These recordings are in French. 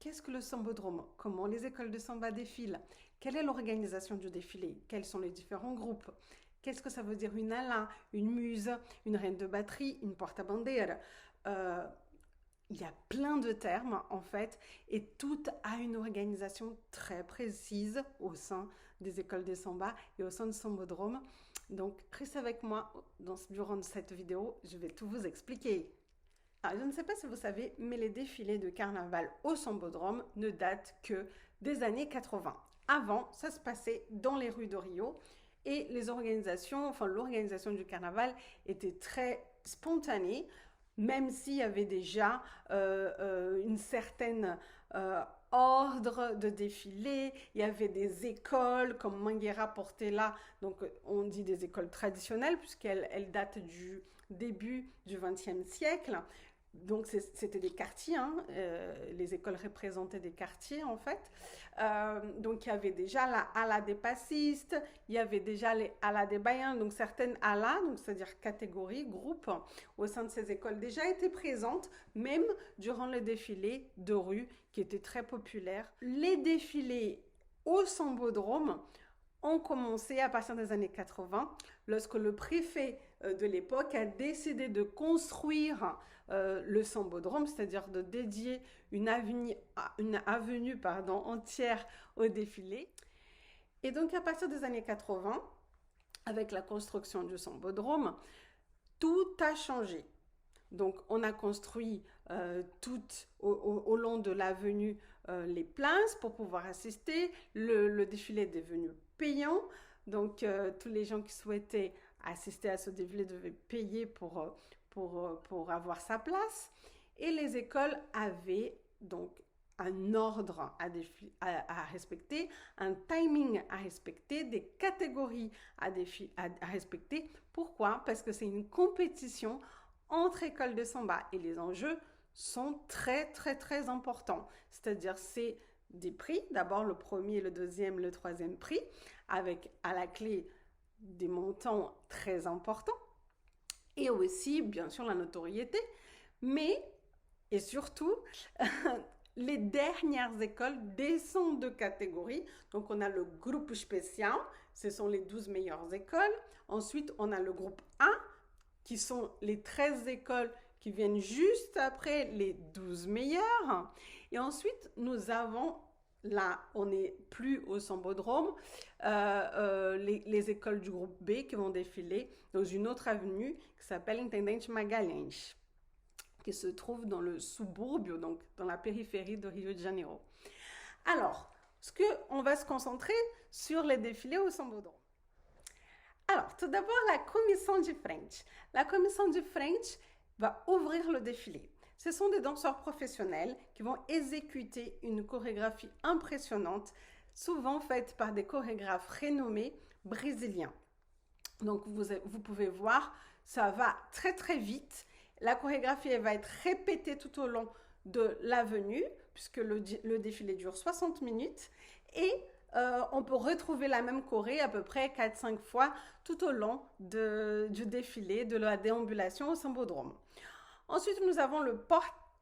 Qu'est-ce que le sambodrome? Comment les écoles de samba défilent? Quelle est l'organisation du défilé? Quels sont les différents groupes? Qu'est-ce que ça veut dire une ala, une muse, une reine de batterie, une porta-bandiera? Euh, il y a plein de termes en fait et tout a une organisation très précise au sein des écoles de samba et au sein du sambodrome. Donc restez avec moi durant cette vidéo, je vais tout vous expliquer. Alors, je ne sais pas si vous savez, mais les défilés de carnaval au Sambodrome ne datent que des années 80. Avant, ça se passait dans les rues de Rio et l'organisation du carnaval était très spontanée, même s'il y avait déjà une certaine ordre de défilé, il y avait des écoles comme Mangueira Portela, donc on dit des écoles traditionnelles puisqu'elles datent du début du XXe siècle. Donc c'était des quartiers, hein, les écoles représentaient des quartiers en fait. Donc il y avait déjà la ala des passistes, il y avait déjà les ala des baïens, donc certaines ala, donc c'est-à-dire catégories, groupes au sein de ces écoles déjà étaient présentes, même durant le défilé de rue qui était très populaire. Les défilés au Sambodrome ont commencé à partir des années 80, lorsque le préfet de l'époque a décidé de construire le Sambodrome, c'est-à-dire de dédier une avenue entière au défilé. Et donc à partir des années 80, avec la construction du Sambodrome, tout a changé. Donc, on a construit tout au long de l'avenue les places pour pouvoir assister. Le défilé est devenu payant. Donc, tous les gens qui souhaitaient assister à ce défilé devaient payer pour avoir sa place. Et les écoles avaient donc un ordre à respecter, un timing à respecter, des catégories à respecter. Pourquoi? Parce que c'est une compétition entre écoles de samba et les enjeux sont très très très importants. C'est-à-dire c'est des prix, d'abord le premier, le deuxième, le troisième prix, avec à la clé des montants très importants et aussi bien sûr la notoriété, mais et surtout les dernières écoles descendent de catégorie. Donc, on a le groupe spécial, ce sont les 12 meilleures écoles. Ensuite, on a le groupe A, qui sont les 13 écoles qui viennent juste après les 12 meilleures. Et ensuite, nous avons, là, on n'est plus au Sambodrome, les écoles du groupe B qui vont défiler dans une autre avenue qui s'appelle Intendente Magalhães, qui se trouve dans le suburbio, donc dans la périphérie de Rio de Janeiro. Alors, on va se concentrer sur les défilés au Sambodrome. Alors, tout d'abord, la commission de frente. La commission de frente va ouvrir le défilé. Ce sont des danseurs professionnels qui vont exécuter une chorégraphie impressionnante, souvent faite par des chorégraphes renommés brésiliens. Donc, vous pouvez voir, ça va très très vite. La chorégraphie elle va être répétée tout au long de l'avenue, puisque le défilé dure 60 minutes. Et on peut retrouver la même choré à peu près 4-5 fois tout au long du défilé, de la déambulation au Sambodrome. Ensuite, nous avons le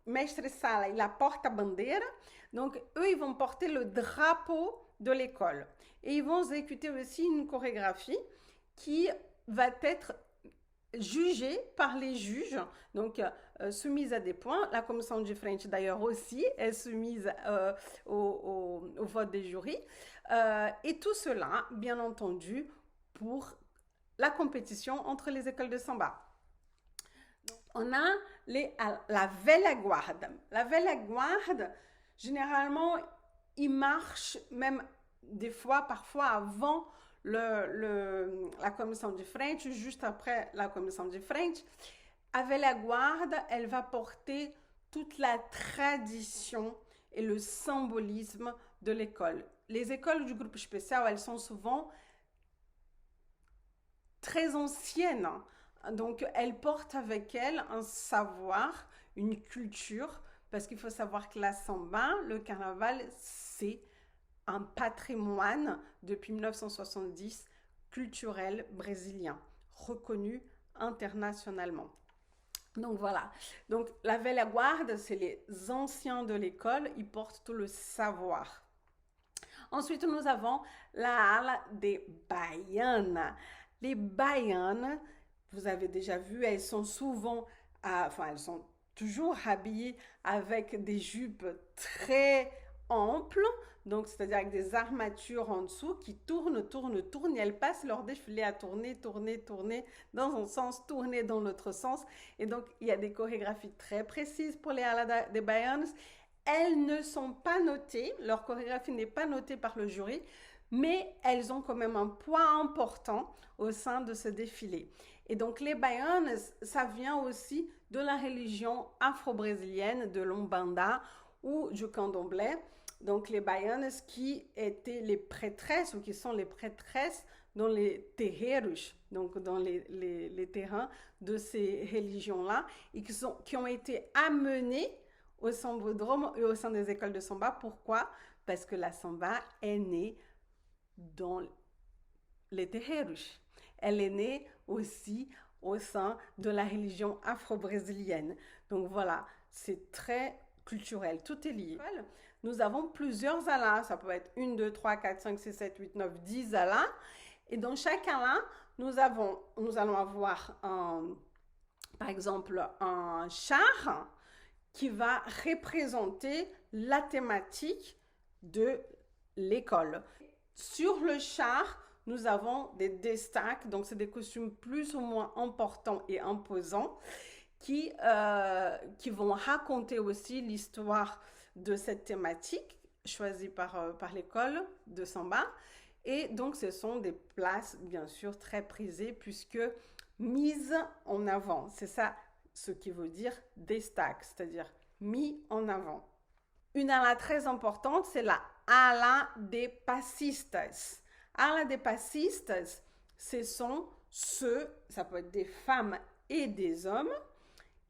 mestre sala et la porta-bandeira. Donc, eux, ils vont porter le drapeau de l'école. Et ils vont exécuter aussi une chorégraphie qui va être jugée par les juges, donc soumise à des points. La commission de frente d'ailleurs aussi est soumise au vote des jurys. Et tout cela, bien entendu, pour la compétition entre les écoles de samba. On a la velha guarda. La velha guarda, généralement, ils marchent même des fois, parfois avant la commission de frente, juste après la commission de frente. A velha guarda, elle va porter toute la tradition et le symbolisme de l'école. Les écoles du groupe spécial, elles sont souvent très anciennes. Donc, elles portent avec elles un savoir, une culture, parce qu'il faut savoir que la samba, le carnaval, c'est un patrimoine depuis 1970 culturel brésilien, reconnu internationalement. Donc voilà. Donc la vieille garde, c'est les anciens de l'école, ils portent tout le savoir. Ensuite, nous avons la ala des baianes. Les baianes, vous avez déjà vu, elles sont souvent, enfin, elles sont toujours habillées avec des jupes très amples, donc c'est-à-dire avec des armatures en dessous qui tournent, et elles passent leur défilé à tourner dans un sens, tourner dans l'autre sens. Et donc, il y a des chorégraphies très précises pour les alas des baianes. Elles ne sont pas notées, leur chorégraphie n'est pas notée par le jury, mais elles ont quand même un poids important au sein de ce défilé. Et donc les baianes, ça vient aussi de la religion afro-brésilienne de l'Umbanda ou du candomblé. Donc les baianes qui étaient les prêtresses ou qui sont les prêtresses dans les terreiros, donc dans les terrains de ces religions-là, et qui ont été amenées au sambodrome et au sein des écoles de samba. Pourquoi? Parce que la samba est née dans les terreiros. Elle est née aussi au sein de la religion afro-brésilienne. Donc voilà, c'est très culturel, tout est lié. Nous avons plusieurs alas, ça peut être 1, 2, 3, 4, 5, 6, 7, 8, 9, 10 alas. Et dans chaque ala, nous allons avoir par exemple un char qui va représenter la thématique de l'école. Sur le char, nous avons des destacks, donc c'est des costumes plus ou moins importants et imposants qui vont raconter aussi l'histoire de cette thématique choisie par l'école de samba. Et donc ce sont des places bien sûr très prisées puisque mises en avant. C'est ça ce qui veut dire destaque, c'est-à-dire mis en avant. Une ala très importante, c'est la ala des passistas. Ala des passistas, ce sont ceux, ça peut être des femmes et des hommes,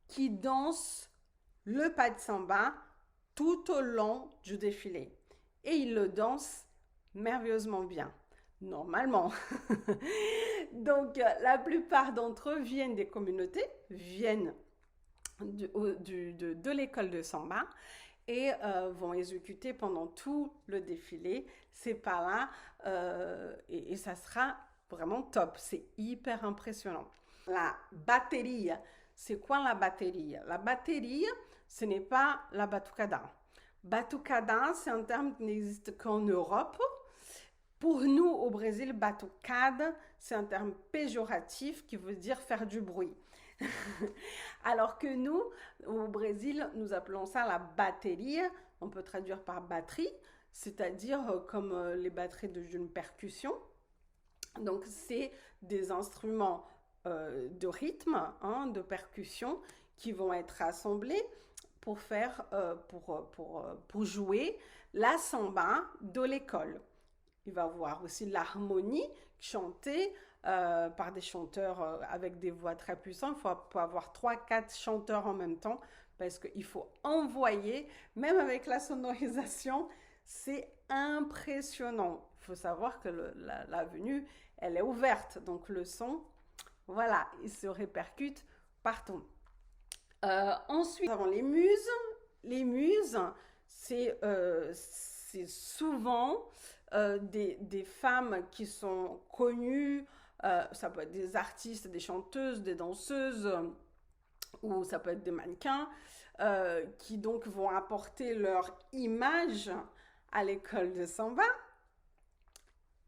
qui dansent le pas de samba tout au long du défilé. Et ils le dansent merveilleusement bien, normalement. Donc, la plupart d'entre eux viennent des communautés, viennent de l'école de samba et vont exécuter pendant tout le défilé ces pas-là et ça sera vraiment top. C'est hyper impressionnant. La batterie, c'est quoi la batterie? La batterie, ce n'est pas la batucada. Batucada, c'est un terme qui n'existe qu'en Europe. Pour nous, au Brésil, batucada, c'est un terme péjoratif qui veut dire faire du bruit. Alors que nous, au Brésil, nous appelons ça la batterie. On peut traduire par batterie, c'est-à-dire comme les batteries d'une percussion. Donc, c'est des instruments de rythme, de percussion, qui vont être assemblés pour faire, pour jouer la samba de l'école. Il va y avoir aussi l'harmonie chantée par des chanteurs avec des voix très puissantes. Il faut avoir 3-4 chanteurs en même temps parce qu'il faut envoyer, même avec la sonorisation, c'est impressionnant. Il faut savoir que l'avenue, elle est ouverte, donc le son, voilà, il se répercute partout. Ensuite, nous avons les muses. Les muses, c'est souvent des femmes qui sont connues, ça peut être des artistes, des chanteuses, des danseuses, ou ça peut être des mannequins, qui donc vont apporter leur image à l'école de samba,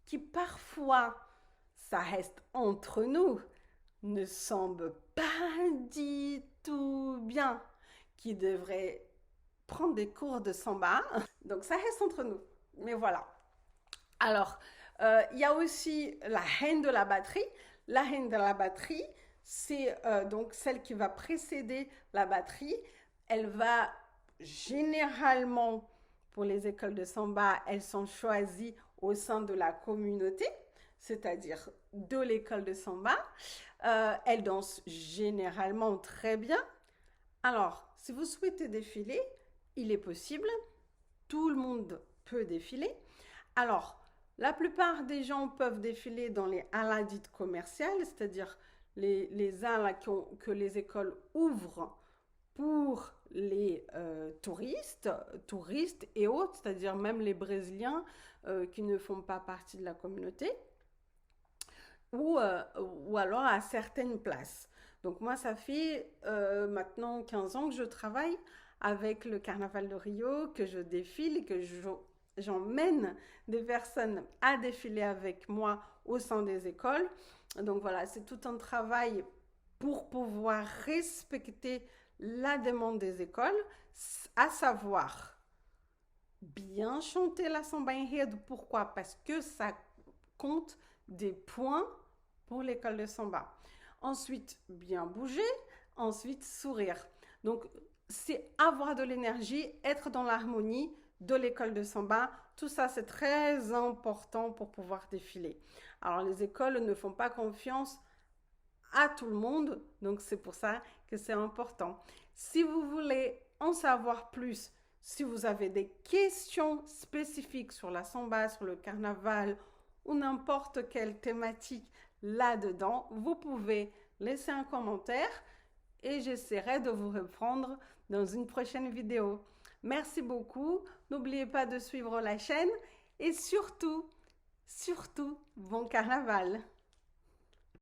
qui parfois, ça reste entre nous, ne semble pas du tout bien, qui devrait prendre des cours de samba. Donc ça reste entre nous, mais voilà. Alors, il y a aussi la reine de la batterie. La reine de la batterie, c'est donc celle qui va précéder la batterie. Elle va généralement, pour les écoles de samba, elles sont choisies au sein de la communauté, c'est-à-dire de l'école de samba. Elle danse généralement très bien. Alors, si vous souhaitez défiler, il est possible. Tout le monde peut défiler. Alors, la plupart des gens peuvent défiler dans les alas dites commerciales, c'est-à-dire les uns là, que les écoles ouvrent pour les touristes et autres, c'est-à-dire même les Brésiliens qui ne font pas partie de la communauté, ou alors à certaines places. Donc moi, ça fait maintenant 15 ans que je travaille avec le Carnaval de Rio, que je défile et que j'emmène des personnes à défiler avec moi au sein des écoles. Donc voilà, c'est tout un travail pour pouvoir respecter la demande des écoles, à savoir bien chanter la samba enredo. Pourquoi? Parce que ça compte des points pour l'école de samba. Ensuite, bien bouger. Ensuite, sourire. Donc, c'est avoir de l'énergie, être dans l'harmonie de l'école de samba. Tout ça, c'est très important pour pouvoir défiler. Alors, les écoles ne font pas confiance à tout le monde, donc c'est pour ça que c'est important. Si vous voulez en savoir plus, si vous avez des questions spécifiques sur la samba, sur le carnaval ou n'importe quelle thématique là-dedans, vous pouvez laisser un commentaire et j'essaierai de vous répondre dans une prochaine vidéo. Merci beaucoup. N'oubliez pas de suivre la chaîne et surtout, bon carnaval!